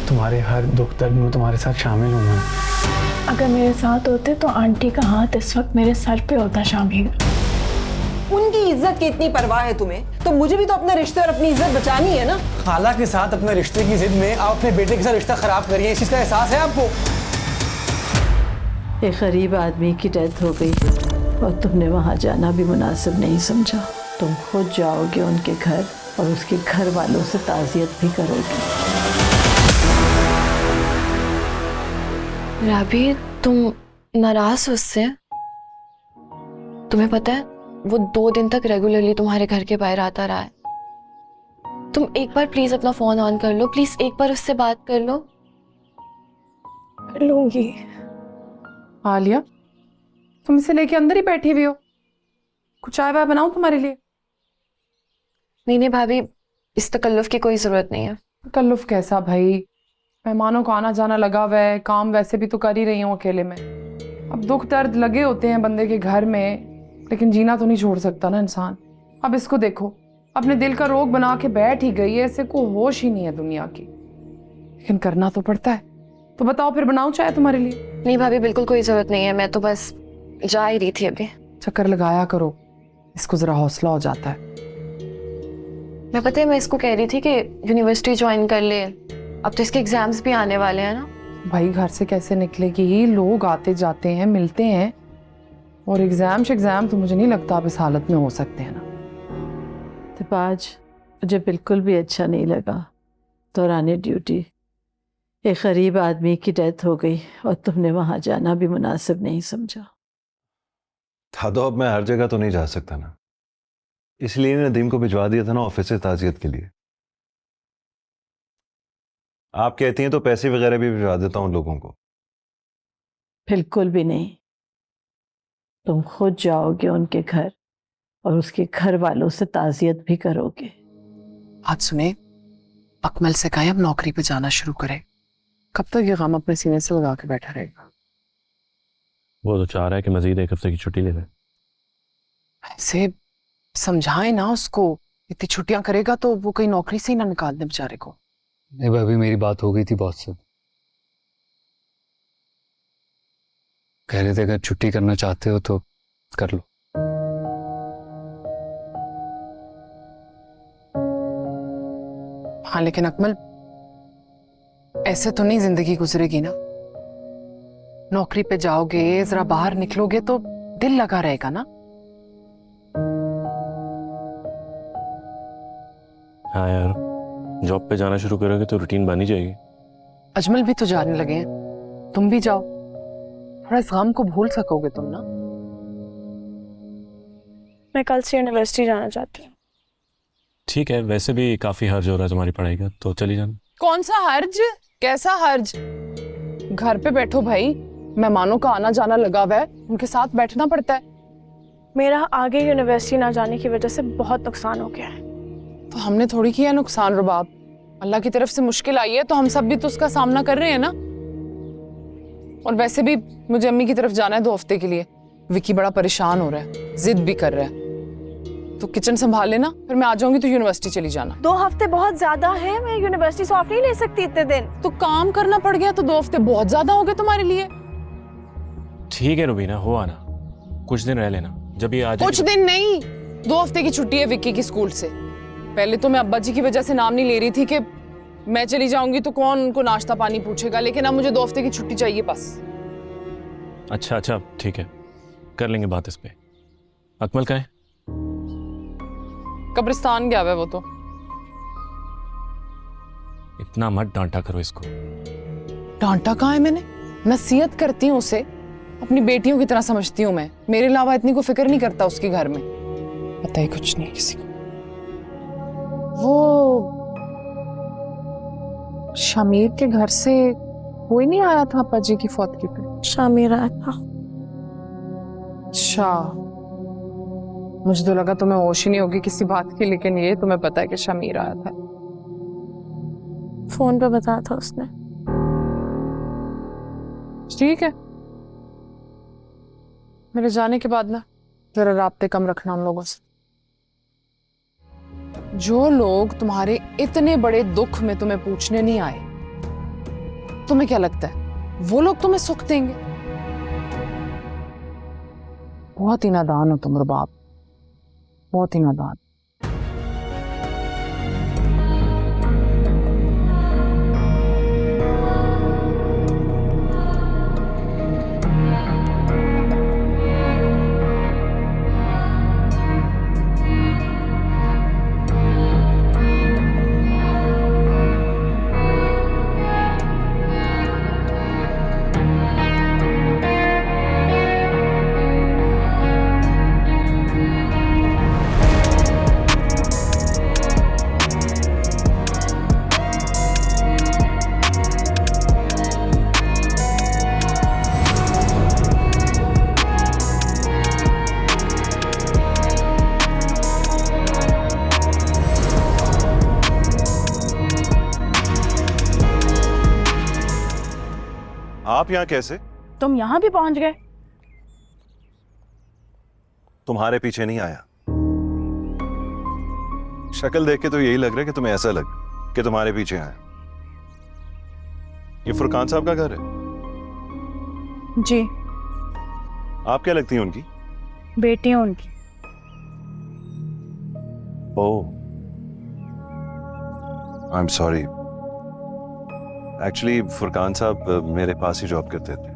तुम्हारे हर दुख दर्द में तुम्हारे साथ शामिल हूँ मैं। अगर मेरे साथ होते तो आंटी का हाथ इस वक्त मेरे सर पे होता शामिल। उनकी इज्जत की इतनी परवाह है तुम्हें, तो मुझे भी तो अपने रिश्ते और अपनी इज्जत बचानी है ना। खाला के साथ अपने रिश्ते की जिद में आप अपने बेटे के साथ रिश्ता खराब करिए, इस चीज का एहसास है आपको? एक गरीब आदमी की डेथ हो गई और तुमने वहाँ जाना भी मुनासिब नहीं समझा। तुम खुद जाओगे उनके घर और उसके घर वालों से ताज़ियत भी करोगे। राबी, तुम नाराज हो उससे? तुम्हें पता है वो 2 दिन तक रेगुलरली तुम्हारे घर के बाहर आता रहा है। तुम एक बार प्लीज अपना फोन ऑन कर लो, प्लीज एक बार उससे बात कर लो। कर लूंगी। आलिया, तुम इसे लेके अंदर ही बैठी हुई हो, कुछ चाय वाय बनाऊं तुम्हारे लिए? नहीं भाभी, इस तकल्लुफ की कोई जरूरत नहीं है। तकल्लुफ कैसा भाई, मेहमानों का आना जाना लगा हुआ है, काम वैसे भी तो कर ही रही हूँ अकेले में। अब दुख दर्द लगे होते हैं बंदे के घर में, लेकिन जीना तो नहीं छोड़ सकता ना इंसान। अब इसको देखो, अपने दिल का रोग बना के बैठ ही गई है, ऐसे को होश ही नहीं है दुनिया की, लेकिन करना तो पड़ता है। तो बताओ फिर बनाऊं चाय तुम्हारे लिए? नहीं भाभी, बिल्कुल कोई जरूरत नहीं है, मैं तो बस जा ही रही थी अभी। चक्कर लगाया करो, इसको जरा हौसला हो जाता है। मैं पता है मैं इसको कह रही थी कि यूनिवर्सिटी ज्वाइन कर ले, अब तो इसके एग्जाम्स भी आने वाले हैं ना। भाई घर से कैसे निकलेगी, लोग आते जाते हैं, मिलते हैं, और एग्जाम तो मुझे नहीं लगता आप इस हालत में हो सकते हैं ना। तो आज मुझे बिल्कुल भी अच्छा नहीं लगा। दौरान ड्यूटी एक गरीब आदमी की डेथ हो गई और तुमने वहाँ जाना भी मुनासिब नहीं समझा। था तो अब मैं हर जगह तो नहीं जा सकता ना, इसलिए नदीम को भिजवा दिया था ना ऑफिस से ताज़ियत के लिए। आप कहती हैं तो पैसे वगैरह भी भिजवा देता हूं लोगों को। बिल्कुल भी नहीं, तुम खुद जाओगे उनके घर और उसके घर वालों से ताज़ियत भी करोगे। आज सुने, अकमल से कहें अब नौकरी पे जाना शुरू करे। कब तक ये गम अपने सीने से लगा के बैठा रहेगा? वो तो चाह रहा है कि मजीद 1 हफ्ते की छुट्टी ले ले। ऐसे समझाए ना उसको, इतनी छुट्टियां करेगा तो वो कहीं नौकरी से ही ना निकाल दे बेचारे को। नहीं भाभी, मेरी बात हो गई थी बॉस से, कह रहे थे अगर छुट्टी करना चाहते हो तो कर लो। हाँ लेकिन अकमल, ऐसे तो नहीं जिंदगी गुजरेगी ना। नौकरी पे जाओगे, जरा बाहर निकलोगे तो दिल लगा रहेगा ना। हाँ यार, जॉब पे जाना शुरू करोगे तो रूटीन बन ही जाएगी। अजमल भी तो जाने लगे हैं, तुम भी जाओ, थोड़ा इस गम को भूल सकोगे तुम ना। मैं कल से यूनिवर्सिटी जाना चाहती हूँ। ठीक है, वैसे भी काफी हर्ज हो रहा है तुम्हारी पढ़ाई का, तो चली जाना। कौन सा हर्ज, कैसा हर्ज? घर पे बैठो भाई, मेहमानों का आना जाना लगा हुआ है, उनके साथ बैठना पड़ता है। मेरा आगे यूनिवर्सिटी ना जाने की वजह से बहुत नुकसान हो गया है। तो हमने थोड़ी किया नुकसान रुबाब, अल्लाह की तरफ से मुश्किल आई है तो हम सब भी तो उसका सामना कर रहे हैं ना। और वैसे भी मुझे अम्मी की तरफ जाना है 2 हफ्ते के लिए। विकी बड़ा परेशान हो रहा है, जिद भी कर रहा है, तो किचन संभाल लेना, फिर मैं आ जाऊंगी तो यूनिवर्सिटी चली जाना। 2 हफ्ते बहुत ज्यादा है, मैं यूनिवर्सिटी से ऑफ नहीं ले सकती इतने दिन। तो काम करना पड़ गया तो 2 हफ्ते बहुत ज्यादा हो गए तुम्हारे लिए। ठीक है रुबीना, हो आना, कुछ दिन रह लेना, जब ये आ जाए। कुछ दिन नहीं, 2 हफ्ते की छुट्टी है विक्की की स्कूल से। पहले तो मैं अब्बा जी की वजह से नाम नहीं ले रही थी कि मैं चली जाऊंगी तो कौन उनको नाश्ता पानी पूछेगा, लेकिन अब मुझे 2 हफ्ते की छुट्टी चाहिए बस। अच्छा ठीक है, कर लेंगे बात इस पे। अकमल कहाँ है? कब्रिस्तान गया हुआ है वो तो। इतना मत डांटा करो इसको। डांटा कहाँ है मैंने? नसीहत करती हूँ उसे, अपनी बेटियों की तरह समझती हूँ मैं। मेरे अलावा इतनी को फिक्र नहीं करता उसके घर में, पता ही कुछ नहीं किसी को। वो शमीर के घर से कोई नहीं आया था अप्पा जी की फौतगी पे? शामिर आया था। अच्छा, मुझे तो लगा तुम्हें होश ही नहीं होगी किसी बात की, लेकिन ये तुम्हें पता है कि शमीर आया था। फोन पे बताया था उसने। ठीक है, मेरे जाने के बाद ना जरा राब्ते कम रखना उन लोगों से। जो लोग तुम्हारे इतने बड़े दुख में तुम्हें पूछने नहीं आए, तुम्हें क्या लगता है वो लोग तुम्हें सुख देंगे? बहुत ही नादान हो तुम रुबाब, बहुत ही नादान। आप यहाँ कैसे? तुम यहाँ भी पहुंच गए? तुम्हारे पीछे नहीं आया। शक्ल देख के तो यही लग रहा है कि तुम्हें ऐसा लग कि तुम्हारे पीछे आया। ये फुरकान साहब का घर है? जी, आप क्या लगती हैं उनकी? बेटी हूँ उनकी। Oh, I am sorry. Actually Furqan साहब मेरे पास ही जॉब करते थे।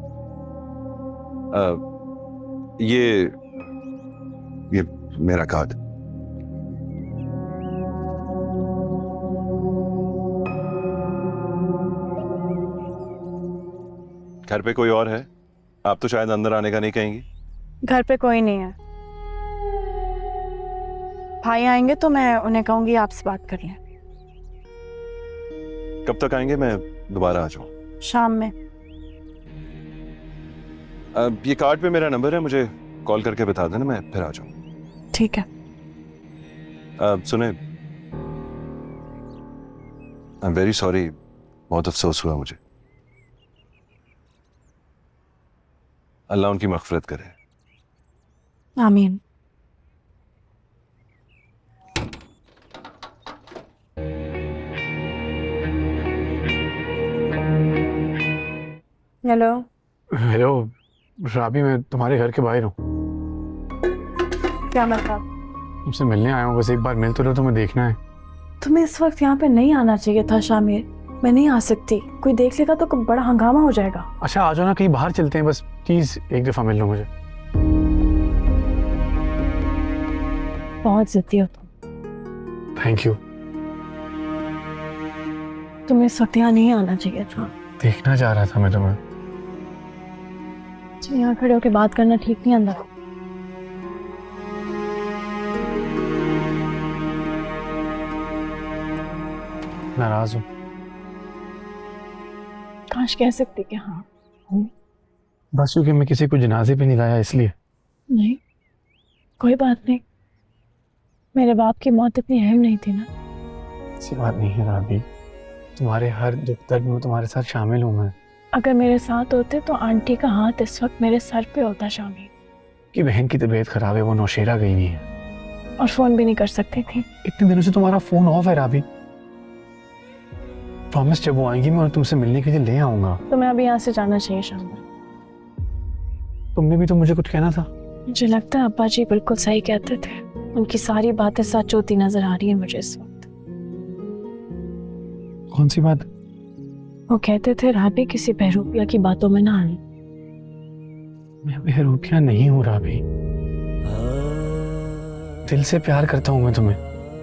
ये मेरा कार्ड। घर पे कोई और है? आप तो शायद अंदर आने का नहीं कहेंगी। घर पे कोई नहीं है। भाई आएंगे तो मैं उन्हें कहूंगी आपसे बात कर लें। कब तक आएंगे? मैं दोबारा आ जाऊं। शाम में। ये कार्ड पे मेरा नंबर है, मुझे कॉल करके बता देना, मैं फिर आ जाऊं। ठीक है। सुने, आई एम वेरी सॉरी, बहुत अफसोस हुआ मुझे। अल्लाह उनकी मग़फ़िरत करे। आमीन। हेलो। हेलो राबी, मैं तुम्हारे घर के बाहर हूँ। क्या मतलब? तुमसे मिलने आया हूँ, बस एक बार मिल तो लो, तुम्हें देखना है। तुम्हें इस वक्त यहाँ पे नहीं आना चाहिए था शामिर। मैं नहीं आ सकती, कोई देख लेगा तो बड़ा हंगामा हो जाएगा। अच्छा आ जाओ ना, कहीं बाहर चलते हैं, बस प्लीज एक दफा मिल लो मुझे। बहुत जिद्दी हो तुम। Thank you. तुम्हें इस वक्त यहाँ नहीं आना चाहिए था। देखना चाह रहा था मैं तुम्हें। यहाँ खड़े होकर बात करना ठीक नहीं। अंदर नाराज हूँ। काश कह सकती कि हाँ हूँ। बस क्योंकि मैं किसी को जनाजे पे नहीं लाया इसलिए। नहीं, कोई बात नहीं। मेरे बाप की मौत इतनी अहम नहीं थी ना। ऐसी बात नहीं है राबी, तुम्हारे हर दुख दर्द में तुम्हारे साथ शामिल हूँ मैं। अगर मेरे साथ होते तो आंटी का हाथ इस वक्त मेरे सर पे होता शामिल। कि बहन की तबीयत खराब है, वो नौशेरा गई हुई है और फोन भी नहीं कर सकती थी। इतने दिनों से तुम्हारा फोन ऑफ है राबी। प्रॉमिस, जब वो आएंगी मैं तुमसे मिलने के लिए ले आऊंगा। तुम्हें अभी यहाँ से जाना चाहिए शामिल। तुमने भी तो मुझे कुछ कहना था। मुझे लगता है अब्बा जी बिल्कुल सही कहते थे। उनकी सारी बातें सच होती नजर आ रही है मुझे इस वक्त। कौन सी बात? वो कहते थे राबी किसी बहरूपिया की बातों में ना आनी। मैं बहरूपिया नहीं हूँ राबी, दिल से प्यार करता हूँ मैं तुम्हें।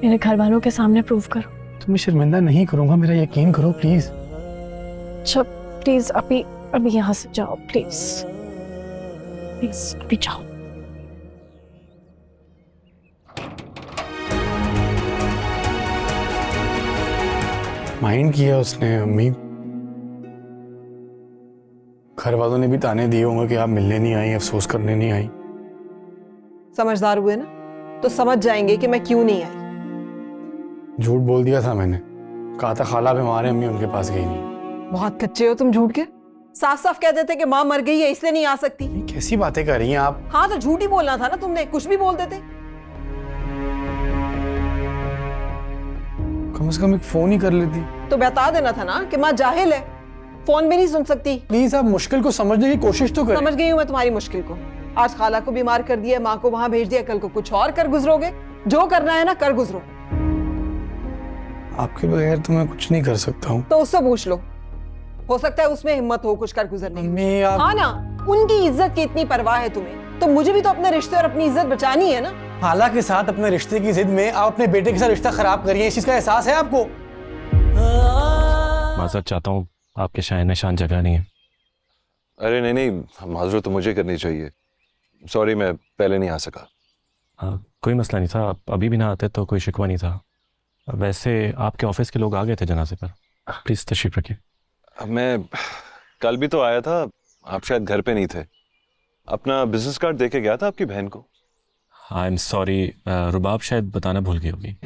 मेरे घर वालों के सामने प्रूव करो। तुम्हें शर्मिंदा नहीं करूंगा, मेरा यकीन करो प्लीज। अच्छा प्लीज अभी यहाँ से जाओ, प्लीज प्लीज अभी जाओ। माइंड किया उसने। अम्मी, घर वालों ने भी ताने दिए होंगे कि आप मिलने नहीं आई, अफसोस करने नहीं आई। समझदार हुए ना तो समझ जाएंगे कि मैं क्यों नहीं आई। झूठ बोल दिया था मैंने, कहा था खाला बीमार है, अम्मी उनके पास गई नहीं। बहुत कच्चे हो तुम झूठ के। साफ साफ कह देते कि माँ मर गई है इसलिए नहीं आ सकती। ये कैसी बातें कर रही हैं आप? हाँ तो झूठ ही बोलना था ना तुमने, कुछ भी बोल देते। कम से कम एक फोन ही कर लेती। तो बता देना था ना कि माँ जाहिल है। फोन भी नहीं सुन सकती? प्लीज आप मुश्किल को समझने की कोशिश तो करें। समझ गई हूँ मैं तुम्हारी मुश्किल को। आज खाला को बीमार कर दिया, माँ को वहां भेज दिया, कल को कुछ और कर गुजरोगे। जो करना है ना कर गुजरो। आपके बगैर तो मैं कुछ नहीं कर सकता हूँ। तो उससे पूछ लो, हो सकता है उसमें हिम्मत हो कुछ कर गुजरने की। मम्मी आप हाँ ना, उनकी इज्जत की इतनी परवाह है तुम्हें, तो मुझे भी तो अपने रिश्ते और अपनी इज्जत बचानी है ना। खाला के साथ अपने रिश्ते की जिद में आप अपने बेटे के साथ रिश्ता खराब करिए, इस चीज का एहसास है आपको? माजरत चाहता हूँ, आपके शायद निशान जगह नहीं है। अरे नहीं नहीं, माजरत तो मुझे करनी चाहिए। सॉरी, मैं पहले नहीं आ सका। कोई मसला नहीं था, आप अभी भी ना आते तो कोई शिकवा नहीं था। वैसे आपके ऑफिस के लोग आ गए थे जनाजे पर, प्लीज़ तशरीफ रखिए। मैं कल भी तो आया था, आप शायद घर पे नहीं थे। अपना बिजनेस कार्ड देके गया था आपकी बहन को। आई एम सॉरी, रुबाब शायद बताना भूल गई होगी।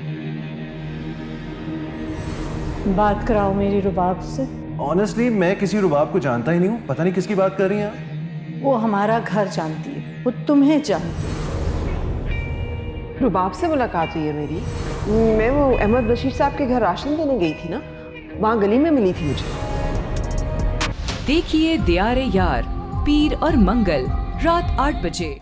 बात कराओ मेरी रुबाब से। ऑनेस्टली मैं किसी रुबाब को जानता ही नहीं हूँ, पता नहीं किसकी बात कर रही हैं आप। वो हमारा घर जानती है, वो तुम्हें जानती है। रुबाब से मुलाकात हुई है मेरी। मैं वो अहमद बशीर साहब के घर राशन देने गई थी ना, वहाँ गली में मिली थी मुझे। देखिए दियारे यार, पीर और मंगल रात 8 बजे।